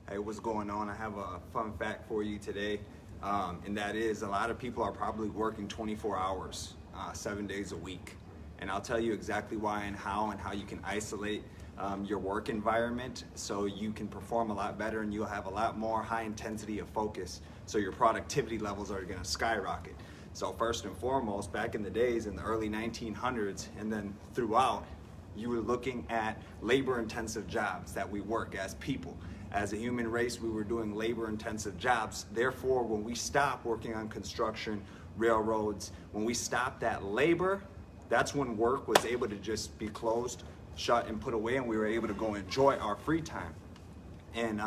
Hey, what's going on? I have a fun fact for you today, and that is a lot of people are probably working 24 hours, 7 days a week. And I'll tell you exactly why and how you can isolate your work environment so you can perform a lot better and you'll have a lot more high intensity of focus. So your productivity levels are gonna skyrocket. So first and foremost, back in the days in the early 1900s and then throughout, you were looking at labor-intensive jobs that we work as people. As a human race, we were doing labor-intensive jobs. Therefore, when we stopped working on construction, railroads, when we stopped that labor, that's when work was able to just be closed, shut, and put away, and we were able to go enjoy our free time. And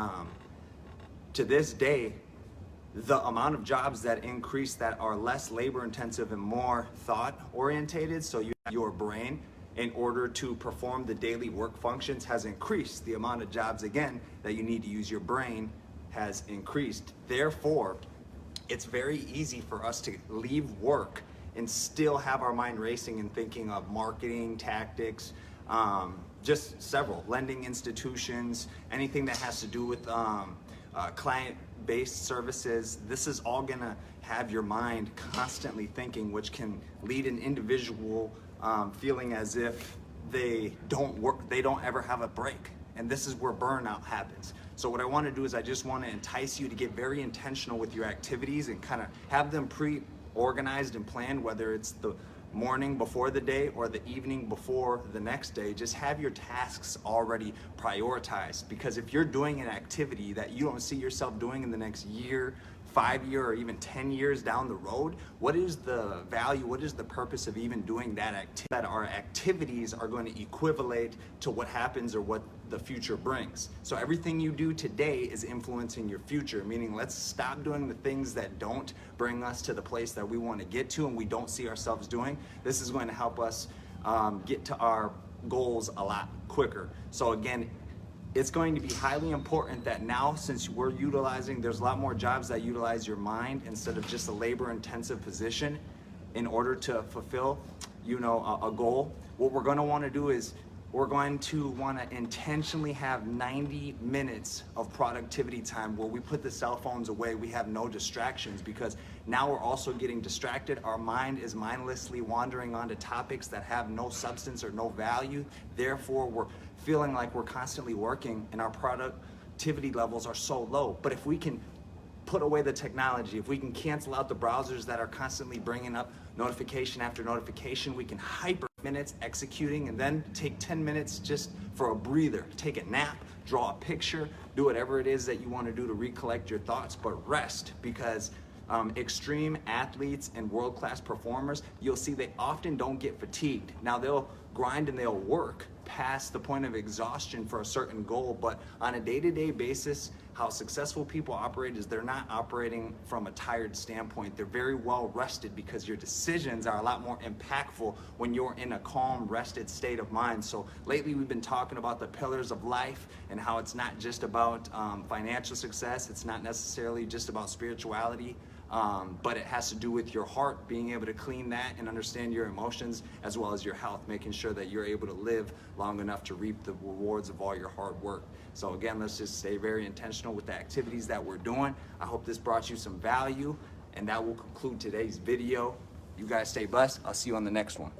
to this day, the amount of jobs that increase that are less labor-intensive and more thought-orientated, so you have your brain, in order to perform the daily work functions has increased. The amount of jobs, again, that you need to use your brain has increased. Therefore, it's very easy for us to leave work and still have our mind racing and thinking of marketing, tactics, just several, lending institutions, anything that has to do with client-based services. This is all gonna have your mind constantly thinking, which can lead an individual feeling as if they don't work, they don't ever have a break. And this is where burnout happens. So what I want to do is I just want to entice you to get very intentional with your activities and kind of have them pre-organized and planned, whether it's the morning before the day or the evening before the next day. Just have your tasks already prioritized, because if you're doing an activity that you don't see yourself doing in the next year, 5 year, or even 10 years down the road, what is the value, what is the purpose of even doing that activity? That our activities are going to equivalate to what happens or what the future brings. So everything you do today is influencing your future, meaning let's stop doing the things that don't bring us to the place that we want to get to and we don't see ourselves doing. This is going to help us get to our goals a lot quicker. So again, it's going to be highly important that now, since we're utilizing, there's a lot more jobs that utilize your mind instead of just a labor-intensive position in order to fulfill, a goal. What we're going to want to do is we're going to want to intentionally have 90 minutes of productivity time where we put the cell phones away, we have no distractions, because now we're also getting distracted. Our mind is mindlessly wandering onto topics that have no substance or no value. Therefore, we're feeling like we're constantly working and our productivity levels are so low. But if we can put away the technology, if we can cancel out the browsers that are constantly bringing up notification after notification, we can hyper minutes executing and then take 10 minutes just for a breather, take a nap, draw a picture, do whatever it is that you want to do to recollect your thoughts, but rest, because extreme athletes and world-class performers, you'll see they often don't get fatigued. Now they'll grind and they'll work past the point of exhaustion for a certain goal, but on a day-to-day basis, how successful people operate is they're not operating from a tired standpoint. They're very well rested, because your decisions are a lot more impactful when you're in a calm, rested state of mind. So lately we've been talking about the pillars of life and how it's not just about financial success. It's not necessarily just about spirituality. But it has to do with your heart, being able to clean that and understand your emotions, as well as your health, making sure that you're able to live long enough to reap the rewards of all your hard work. So again, let's just stay very intentional with the activities that we're doing. I hope this brought you some value, and that will conclude today's video. You guys stay blessed. I'll see you on the next one.